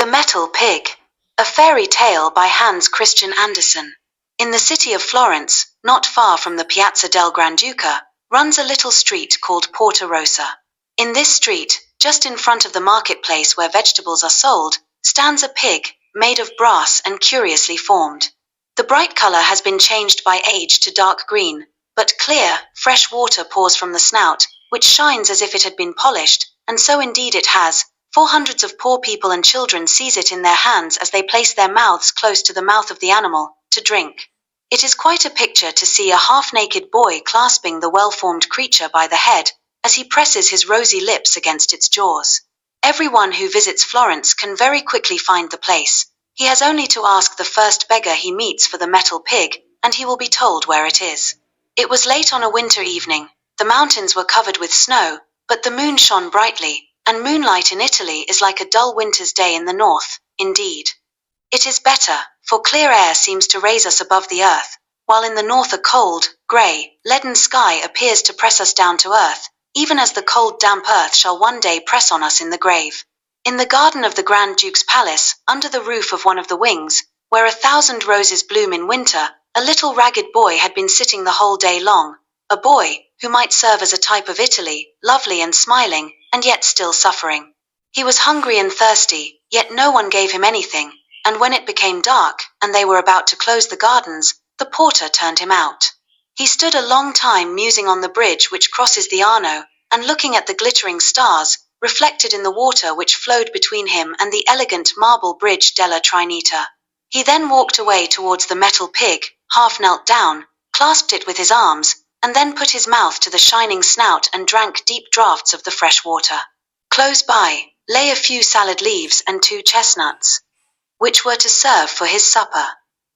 Metal Pig, a fairy tale by Hans Christian Andersen. In the city of Florence, not far from the Piazza del Granduca, runs a little street called Porta Rossa. In this street, just in front of the marketplace where vegetables are sold, stands a pig, made of brass and curiously formed. The bright color has been changed by age to dark green, but clear, fresh water pours from the snout, which shines as if it had been polished, and so indeed it has, for hundreds of poor people and children seize it in their hands as they place their mouths close to the mouth of the animal, to drink. It is quite a picture to see a half-naked boy clasping the well-formed creature by the head, as he presses his rosy lips against its jaws. Everyone who visits Florence can very quickly find the place. He has only to ask the first beggar he meets for the metal pig, and he will be told where it is. It was late on a winter evening. The mountains were covered with snow, but the moon shone brightly, and moonlight in Italy is like a dull winter's day in the north, indeed. It is better, for clear air seems to raise us above the earth, while in the north a cold, grey, leaden sky appears to press us down to earth, even as the cold damp earth shall one day press on us in the grave. In the garden of the Grand Duke's palace, under the roof of one of the wings, where 1,000 roses bloom in winter, a little ragged boy had been sitting the whole day long, a boy who might serve as a type of Italy, lovely and smiling, and yet still suffering. He was hungry and thirsty, yet no one gave him anything, and when it became dark, and they were about to close the gardens, the porter turned him out. He stood a long time musing on the bridge which crosses the Arno, and looking at the glittering stars, reflected in the water which flowed between him and the elegant marble bridge della Trinita. He then walked away towards the metal pig, half knelt down, clasped it with his arms, and then put his mouth to the shining snout and drank deep draughts of the fresh water. Close by lay a few salad leaves and 2 chestnuts, which were to serve for his supper.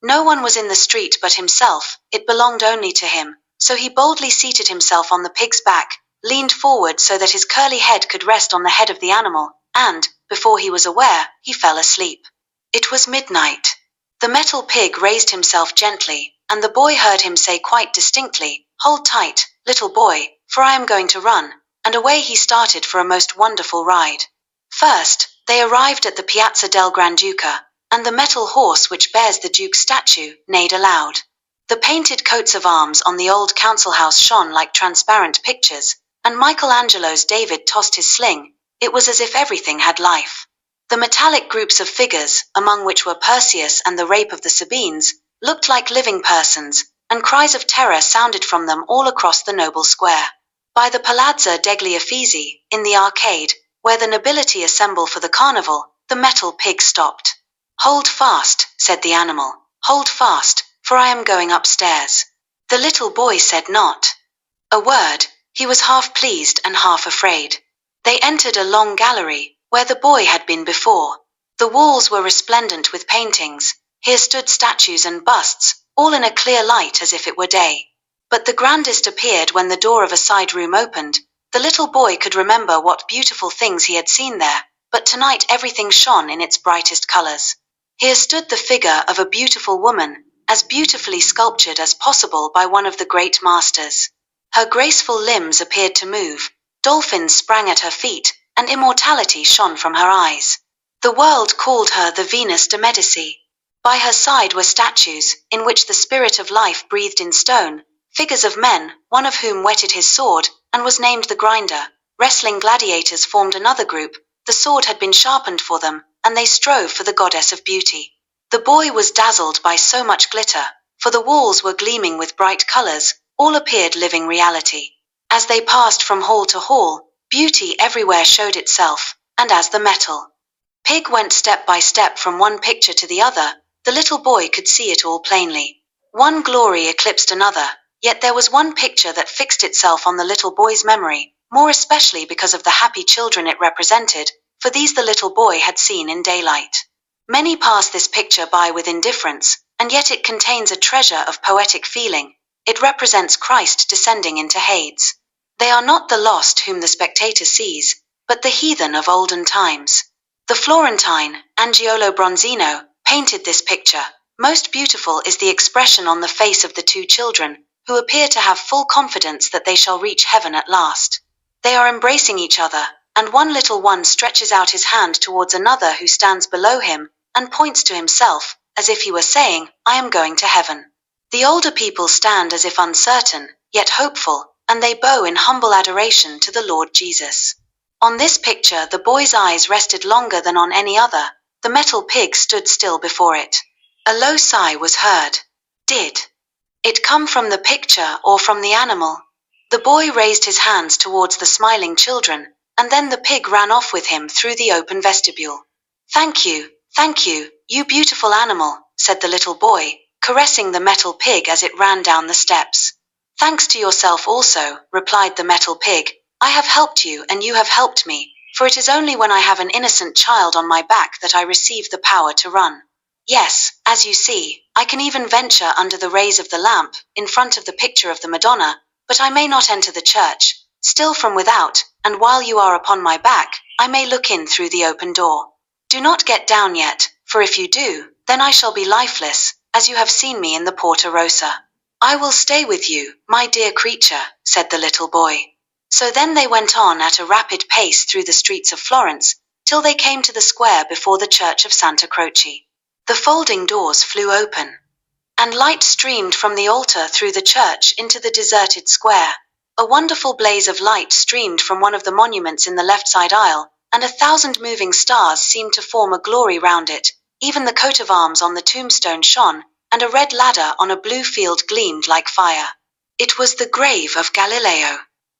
No one was in the street but himself, it belonged only to him, so he boldly seated himself on the pig's back, leaned forward so that his curly head could rest on the head of the animal, and, before he was aware, he fell asleep. It was midnight. The metal pig raised himself gently, and the boy heard him say quite distinctly, "Hold tight, little boy, for I am going to run," and away he started for a most wonderful ride. First, they arrived at the Piazza del Granduca, and the metal horse which bears the Duke's statue neighed aloud. The painted coats of arms on the old council house shone like transparent pictures, and Michelangelo's David tossed his sling. It was as if everything had life. The metallic groups of figures, among which were Perseus and the Rape of the Sabines, looked like living persons, and cries of terror sounded from them all across the noble square. By the Palazzo degli Uffizi, in the arcade, where the nobility assemble for the carnival, the metal pig stopped. "Hold fast," said the animal, "hold fast, for I am going upstairs." The little boy said not a word. He was half pleased and half afraid. They entered a long gallery, where the boy had been before. The walls were resplendent with paintings. Here stood statues and busts, all in a clear light as if it were day. But the grandest appeared when the door of a side room opened. The little boy could remember what beautiful things he had seen there, but tonight everything shone in its brightest colors. Here stood the figure of a beautiful woman, as beautifully sculptured as possible by one of the great masters. Her graceful limbs appeared to move, dolphins sprang at her feet, and immortality shone from her eyes. The world called her the Venus de Medici. By her side were statues, in which the spirit of life breathed in stone, figures of men, one of whom whetted his sword, and was named the Grinder. Wrestling gladiators formed another group. The sword had been sharpened for them, and they strove for the goddess of beauty. The boy was dazzled by so much glitter, for the walls were gleaming with bright colors, all appeared living reality. As they passed from hall to hall, beauty everywhere showed itself, and as the metal pig went step by step from one picture to the other, the little boy could see it all plainly. One glory eclipsed another, yet there was one picture that fixed itself on the little boy's memory, more especially because of the happy children it represented, for these the little boy had seen in daylight. Many pass this picture by with indifference, and yet it contains a treasure of poetic feeling. It represents Christ descending into Hades. They are not the lost whom the spectator sees, but the heathen of olden times. The Florentine, Angiolo Bronzino, painted this picture. Most beautiful is the expression on the face of the 2 children, who appear to have full confidence that they shall reach heaven at last. They are embracing each other, and one little one stretches out his hand towards another who stands below him, and points to himself, as if he were saying, "I am going to heaven." The older people stand as if uncertain, yet hopeful, and they bow in humble adoration to the Lord Jesus. On this picture the boy's eyes rested longer than on any other. The metal pig stood still before it. A low sigh was heard. Did it come from the picture or from the animal? The boy raised his hands towards the smiling children, and then the pig ran off with him through the open vestibule. Thank you, you beautiful animal," said the little boy, caressing the metal pig as it ran down the steps. "Thanks to yourself also," replied the metal pig. "I have helped you and you have helped me, for it is only when I have an innocent child on my back that I receive the power to run. Yes, as you see, I can even venture under the rays of the lamp, in front of the picture of the Madonna, but I may not enter the church, still from without, and while you are upon my back, I may look in through the open door. Do not get down yet, for if you do, then I shall be lifeless, as you have seen me in the Porta Rossa." "I will stay with you, my dear creature," said the little boy. So then they went on at a rapid pace through the streets of Florence, till they came to the square before the church of Santa Croce. The folding doors flew open, and light streamed from the altar through the church into the deserted square. A wonderful blaze of light streamed from one of the monuments in the left side aisle, and 1,000 moving stars seemed to form a glory round it. Even the coat of arms on the tombstone shone, and a red ladder on a blue field gleamed like fire. It was the grave of Galileo.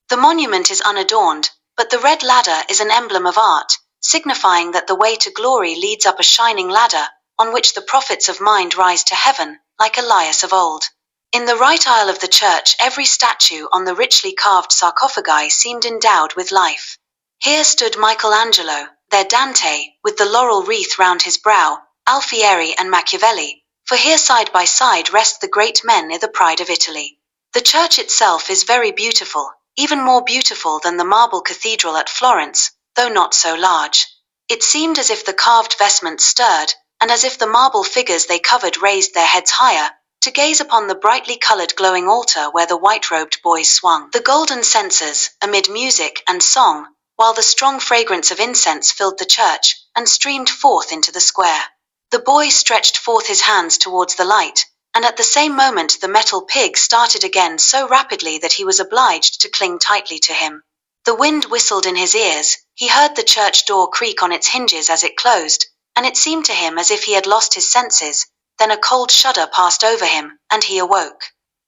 The monument is unadorned, but the red ladder is an emblem of art, signifying that the way to glory leads up a shining ladder, on which the prophets of mind rise to heaven, like Elias of old. In the right aisle of the church every statue on the richly carved sarcophagi seemed endowed with life. Here stood Michelangelo, there Dante, with the laurel wreath round his brow, Alfieri and Machiavelli, for here side by side rest the great men i' the pride of Italy. The church itself is very beautiful, even more beautiful than the marble cathedral at Florence, though not so large. It seemed as if the carved vestments stirred, and as if the marble figures they covered raised their heads higher, to gaze upon the brightly coloured glowing altar where the white-robed boys swung the golden censers, amid music and song, while the strong fragrance of incense filled the church, and streamed forth into the square. The boy stretched forth his hands towards the light, and at the same moment the metal pig started again so rapidly that he was obliged to cling tightly to him. The wind whistled in his ears, he heard the church door creak on its hinges as it closed, and it seemed to him as if he had lost his senses. Then a cold shudder passed over him, and he awoke.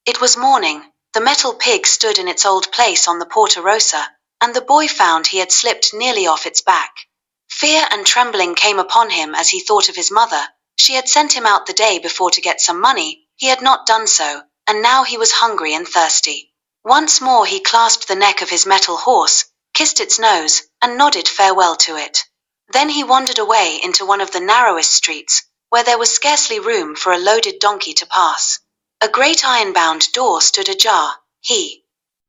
It was morning. The metal pig stood in its old place on the Porta Rossa, and the boy found he had slipped nearly off its back. Fear and trembling came upon him as he thought of his mother. She had sent him out the day before to get some money, he had not done so, and now he was hungry and thirsty. Once more he clasped the neck of his metal horse, kissed its nose, and nodded farewell to it. Then he wandered away into one of the narrowest streets, where there was scarcely room for a loaded donkey to pass. A great iron-bound door stood ajar. He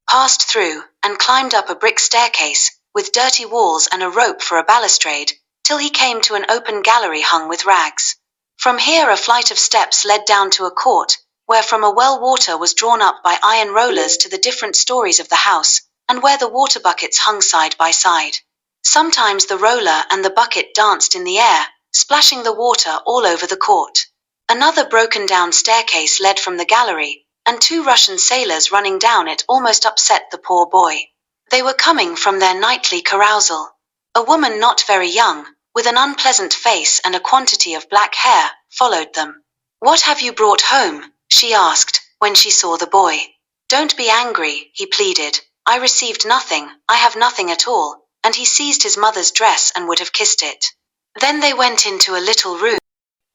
passed through, and climbed up a brick staircase, with dirty walls and a rope for a balustrade, till he came to an open gallery hung with rags. From here a flight of steps led down to a court, where from a well water was drawn up by iron rollers to the different stories of the house, and where the water buckets hung side by side. Sometimes the roller and the bucket danced in the air, splashing the water all over the court. Another broken-down staircase led from the gallery, and 2 Russian sailors running down it almost upset the poor boy. They were coming from their nightly carousal. A woman not very young, with an unpleasant face and a quantity of black hair, followed them. "What have you brought home?" she asked, when she saw the boy. "Don't be angry," he pleaded. "I received nothing, I have nothing at all," and he seized his mother's dress and would have kissed it. Then they went into a little room.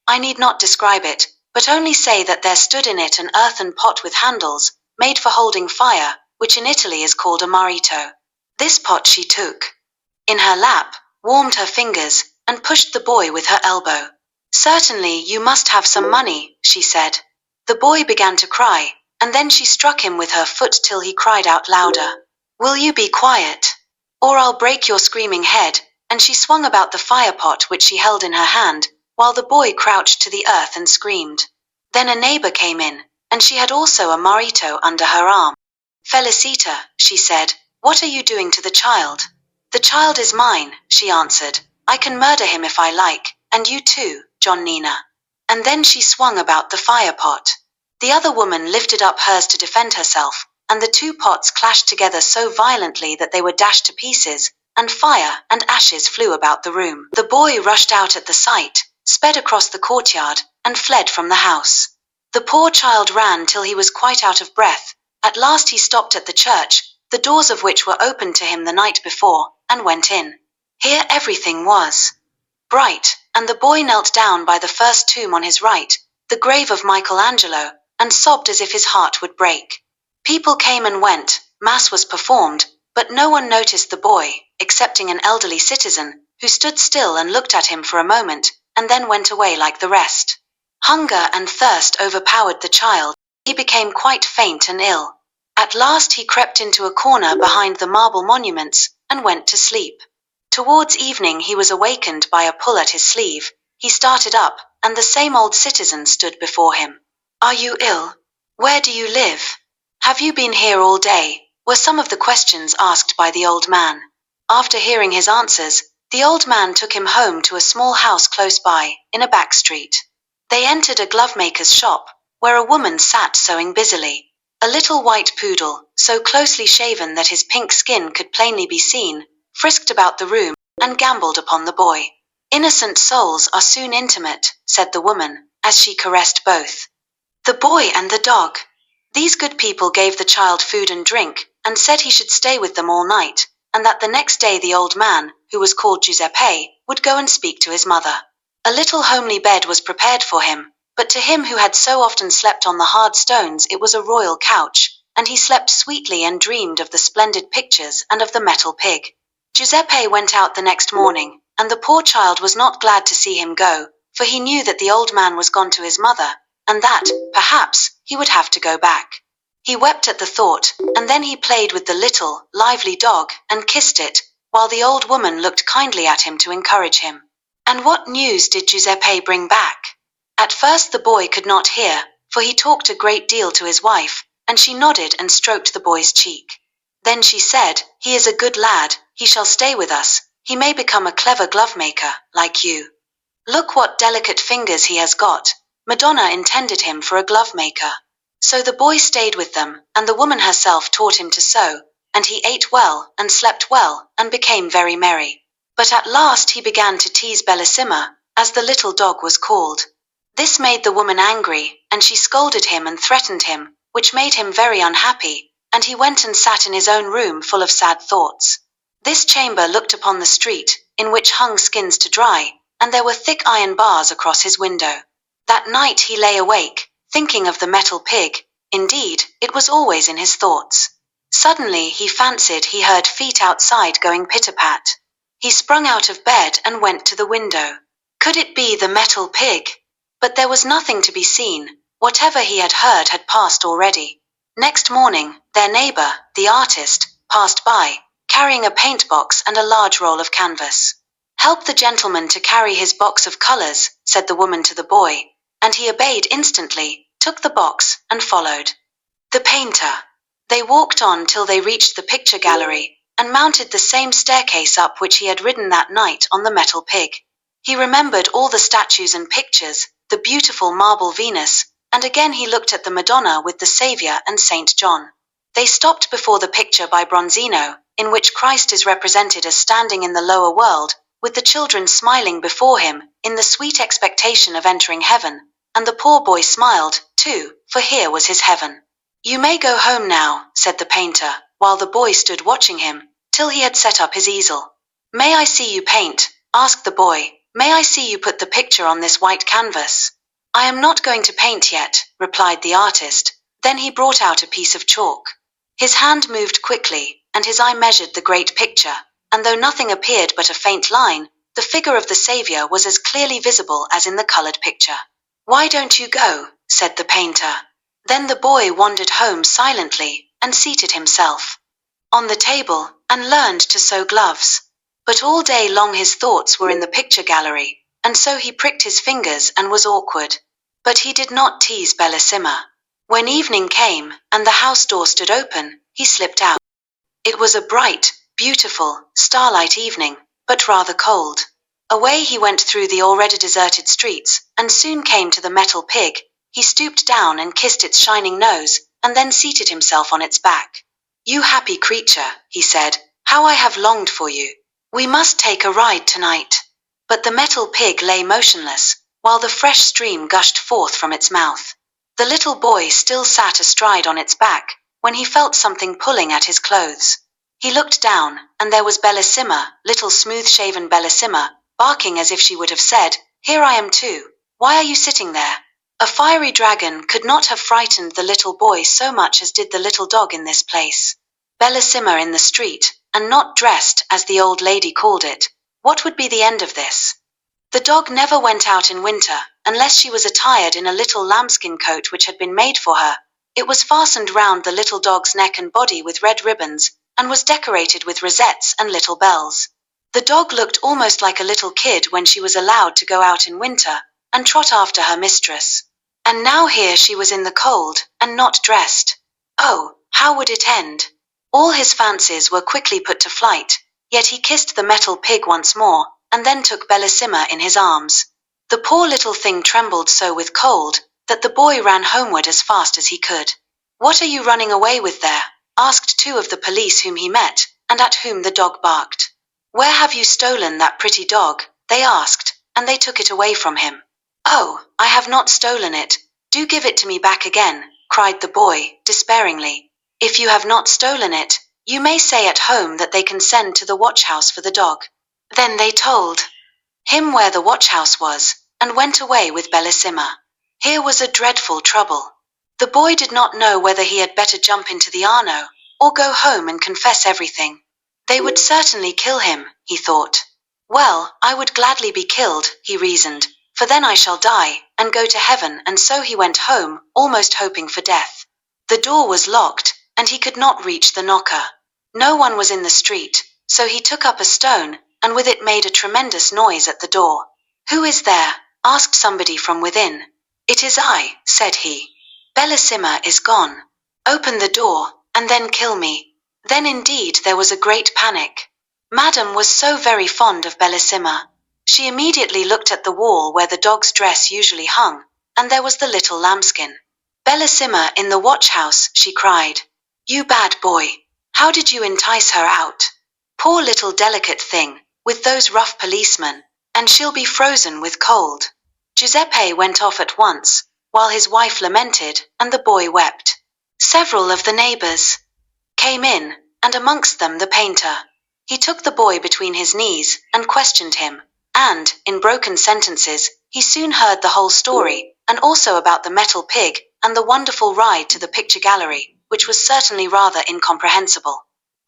I need not describe it, but only say that there stood in it an earthen pot with handles, made for holding fire, which in Italy is called a marito. This pot she took in her lap, warmed her fingers, and pushed the boy with her elbow. "Certainly you must have some money," she said. The boy began to cry, and then she struck him with her foot till he cried out louder. "Will you be quiet? Or I'll break your screaming head," and she swung about the fire pot which she held in her hand, while the boy crouched to the earth and screamed. Then a neighbor came in, and she had also a marito under her arm. "Felicita," she said, "what are you doing to the child?" "The child is mine," she answered. "I can murder him if I like, and you too, John Nina." And then she swung about the fire pot. The other woman lifted up hers to defend herself, and the two pots clashed together so violently that they were dashed to pieces, and fire and ashes flew about the room. The boy rushed out at the sight, sped across the courtyard, and fled from the house. The poor child ran till he was quite out of breath. At last he stopped at the church, the doors of which were opened to him the night before, and went in. Here everything was bright, and the boy knelt down by the first tomb on his right, the grave of Michelangelo, and sobbed as if his heart would break. People came and went, mass was performed, but no one noticed the boy, excepting an elderly citizen, who stood still and looked at him for a moment, and then went away like the rest. Hunger and thirst overpowered the child. He became quite faint and ill. At last he crept into a corner behind the marble monuments, and went to sleep. Towards evening he was awakened by a pull at his sleeve. He started up, and the same old citizen stood before him. "Are you ill? Where do you live? Have you been here all day?" were some of the questions asked by the old man. After hearing his answers, the old man took him home to a small house close by, in a back street. They entered a glovemaker's shop, where a woman sat sewing busily. A little white poodle, so closely shaven that his pink skin could plainly be seen, frisked about the room, and gamboled upon the boy. "Innocent souls are soon intimate," said the woman, as she caressed both the boy and the dog. These good people gave the child food and drink, and said he should stay with them all night, and that the next day the old man, who was called Giuseppe, would go and speak to his mother. A little homely bed was prepared for him, but to him who had so often slept on the hard stones it was a royal couch, and he slept sweetly and dreamed of the splendid pictures and of the metal pig. Giuseppe went out the next morning, and the poor child was not glad to see him go, for he knew that the old man was gone to his mother, and that, perhaps, he would have to go back. He wept at the thought, and then he played with the little, lively dog, and kissed it, while the old woman looked kindly at him to encourage him. And what news did Giuseppe bring back? At first the boy could not hear, for he talked a great deal to his wife, and she nodded and stroked the boy's cheek. Then she said, "He is a good lad, he shall stay with us, he may become a clever glovemaker, like you. Look what delicate fingers he has got. Madonna intended him for a glovemaker." So the boy stayed with them, and the woman herself taught him to sew, and he ate well, and slept well, and became very merry. But at last he began to tease Bellissima, as the little dog was called. This made the woman angry, and she scolded him and threatened him, which made him very unhappy, and he went and sat in his own room full of sad thoughts. This chamber looked upon the street, in which hung skins to dry, and there were thick iron bars across his window. That night he lay awake, thinking of the metal pig. Indeed, it was always in his thoughts. Suddenly he fancied he heard feet outside going pit-a-pat. He sprung out of bed and went to the window. Could it be the metal pig? But there was nothing to be seen. Whatever he had heard had passed already. Next morning, their neighbor, the artist, passed by, carrying a paint box and a large roll of canvas. "Help the gentleman to carry his box of colors," said the woman to the boy, and he obeyed instantly, took the box, and followed the painter. They walked on till they reached the picture gallery, and mounted the same staircase up which he had ridden that night on the metal pig. He remembered all the statues and pictures, the beautiful marble Venus, and again he looked at the Madonna with the Saviour and Saint John. They stopped before the picture by Bronzino, in which Christ is represented as standing in the lower world, with the children smiling before him, in the sweet expectation of entering heaven, and the poor boy smiled, too, for here was his heaven. "You may go home now," said the painter, while the boy stood watching him, till he had set up his easel. "May I see you paint?" asked the boy. "May I see you put the picture on this white canvas?" "I am not going to paint yet," replied the artist. Then he brought out a piece of chalk. His hand moved quickly, and his eye measured the great picture, and though nothing appeared but a faint line, the figure of the Saviour was as clearly visible as in the coloured picture. "Why don't you go?" said the painter. Then the boy wandered home silently, and seated himself on the table, and learned to sew gloves. But all day long his thoughts were in the picture gallery, and so he pricked his fingers and was awkward. But he did not tease Bellissima. When evening came, and the house door stood open, he slipped out. It was a bright, beautiful, starlight evening, but rather cold. Away he went through the already deserted streets, and soon came to the metal pig. He stooped down and kissed its shining nose, and then seated himself on its back. "You happy creature," he said, "how I have longed for you. We must take a ride tonight." But the metal pig lay motionless, while the fresh stream gushed forth from its mouth. The little boy still sat astride on its back, when he felt something pulling at his clothes. He looked down, and there was Bellissima, little smooth-shaven Bellissima, barking as if she would have said, "Here I am too. Why are you sitting there?" A fiery dragon could not have frightened the little boy so much as did the little dog in this place. Bellissima in the street, and not dressed, as the old lady called it. What would be the end of this? The dog never went out in winter, unless she was attired in a little lambskin coat which had been made for her. It was fastened round the little dog's neck and body with red ribbons, and was decorated with rosettes and little bells. The dog looked almost like a little kid when she was allowed to go out in winter, and trot after her mistress. And now here she was in the cold, and not dressed. Oh, how would it end? All his fancies were quickly put to flight, yet he kissed the metal pig once more, and then took Bellissima in his arms. The poor little thing trembled so with cold, that the boy ran homeward as fast as he could. "What are you running away with there?" asked two of the police whom he met, and at whom the dog barked. "Where have you stolen that pretty dog?" they asked, and they took it away from him. "Oh, I have not stolen it. Do give it to me back again," cried the boy, despairingly. "If you have not stolen it, you may say at home that they can send to the watch-house for the dog." Then they told him where the watch-house was, and went away with Bellissima. Here was a dreadful trouble. The boy did not know whether he had better jump into the Arno, or go home and confess everything. They would certainly kill him, he thought. "Well, I would gladly be killed," he reasoned, "for then I shall die, and go to heaven," and so he went home, almost hoping for death. The door was locked, and he could not reach the knocker. No one was in the street, so he took up a stone, and with it made a tremendous noise at the door. "Who is there?" asked somebody from within. "It is I," said he. "Bellissima is gone. Open the door, and then kill me." Then indeed there was a great panic. Madame was so very fond of Bellissima. She immediately looked at the wall where the dog's dress usually hung, and there was the little lambskin. "Bellissima in the watch-house," she cried. "You bad boy! How did you entice her out? Poor little delicate thing, with those rough policemen, and she'll be frozen with cold." Giuseppe went off at once, while his wife lamented, and the boy wept. Several of the neighbors came in, and amongst them the painter. He took the boy between his knees, and questioned him, and, in broken sentences, he soon heard the whole story, and also about the metal pig, and the wonderful ride to the picture gallery, which was certainly rather incomprehensible.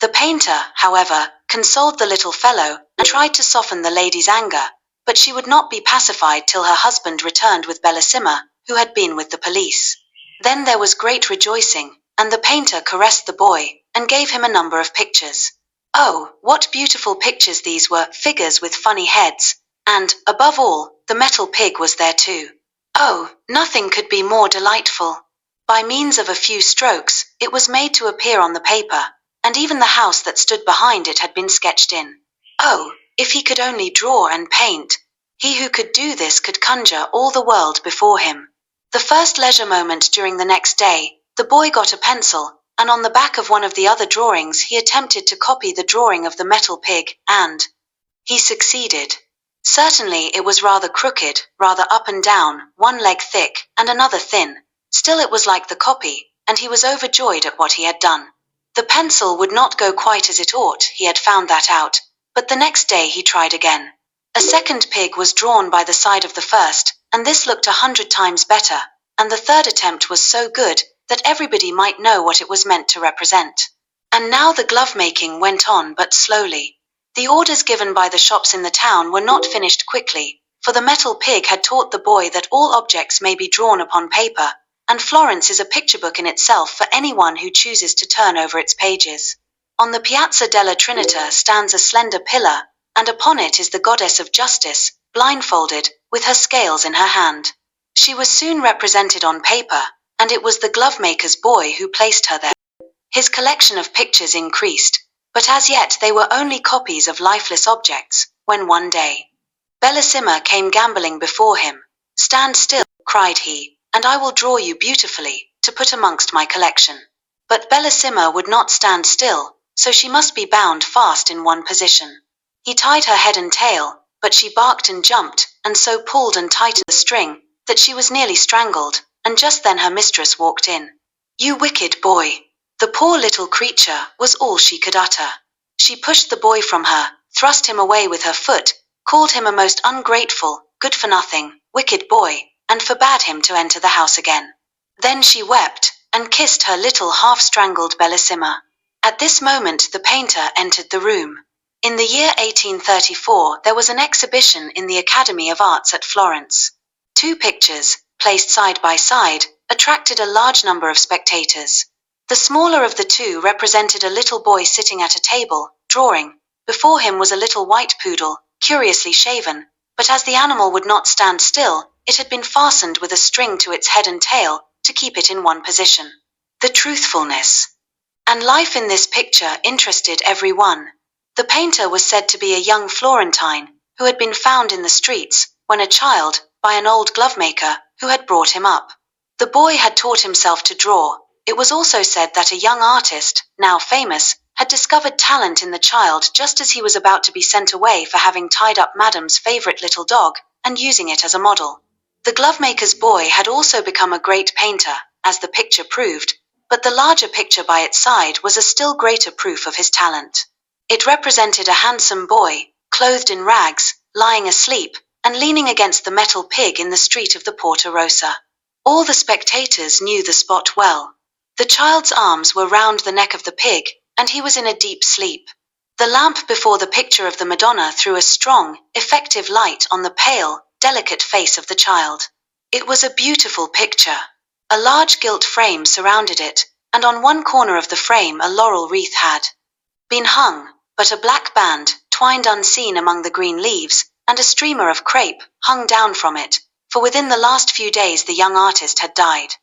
The painter, however, consoled the little fellow, and tried to soften the lady's anger, but she would not be pacified till her husband returned with Bellissima, who had been with the police. Then there was great rejoicing, and the painter caressed the boy, and gave him a number of pictures. Oh, what beautiful pictures these were, figures with funny heads, and, above all, the metal pig was there too. Oh, nothing could be more delightful. By means of a few strokes, it was made to appear on the paper, and even the house that stood behind it had been sketched in. Oh, if he could only draw and paint! He who could do this could conjure all the world before him. The first leisure moment during the next day, the boy got a pencil, and on the back of one of the other drawings he attempted to copy the drawing of the metal pig, and he succeeded. Certainly it was rather crooked, rather up and down, one leg thick, and another thin. Still it was like the copy, and he was overjoyed at what he had done. The pencil would not go quite as it ought, he had found that out, but the next day he tried again. A second pig was drawn by the side of the first, and this looked 100 times better, and the third attempt was so good that everybody might know what it was meant to represent. And now the glove-making went on but slowly. The orders given by the shops in the town were not finished quickly, for the metal pig had taught the boy that all objects may be drawn upon paper, and Florence is a picture book in itself for anyone who chooses to turn over its pages. On the Piazza della Trinita stands a slender pillar, and upon it is the goddess of justice, blindfolded, with her scales in her hand. She was soon represented on paper, and it was the glove-maker's boy who placed her there. His collection of pictures increased. But as yet they were only copies of lifeless objects, when one day Bellissima came gambolling before him. "Stand still," cried he, "and I will draw you beautifully, to put amongst my collection." But Bellissima would not stand still, so she must be bound fast in one position. He tied her head and tail, but she barked and jumped, and so pulled and tightened the string, that she was nearly strangled, and just then her mistress walked in. "You wicked boy!" The poor little creature was all she could utter. She pushed the boy from her, thrust him away with her foot, called him a most ungrateful, good-for-nothing, wicked boy, and forbade him to enter the house again. Then she wept, and kissed her little half-strangled Bellissima. At this moment the painter entered the room. In the year 1834 there was an exhibition in the Academy of Arts at Florence. Two pictures, placed side by side, attracted a large number of spectators. The smaller of the two represented a little boy sitting at a table, drawing. Before him was a little white poodle, curiously shaven, but as the animal would not stand still, it had been fastened with a string to its head and tail, to keep it in one position. The truthfulness and life in this picture interested every one. The painter was said to be a young Florentine, who had been found in the streets, when a child, by an old glovemaker, who had brought him up. The boy had taught himself to draw. It was also said that a young artist, now famous, had discovered talent in the child just as he was about to be sent away for having tied up Madame's favorite little dog, and using it as a model. The glovemaker's boy had also become a great painter, as the picture proved, but the larger picture by its side was a still greater proof of his talent. It represented a handsome boy, clothed in rags, lying asleep, and leaning against the metal pig in the street of the Porta Rossa. All the spectators knew the spot well. The child's arms were round the neck of the pig, and he was in a deep sleep. The lamp before the picture of the Madonna threw a strong, effective light on the pale, delicate face of the child. It was a beautiful picture. A large gilt frame surrounded it, and on one corner of the frame a laurel wreath had been hung, but a black band, twined unseen among the green leaves, and a streamer of crape, hung down from it, for within the last few days the young artist had died.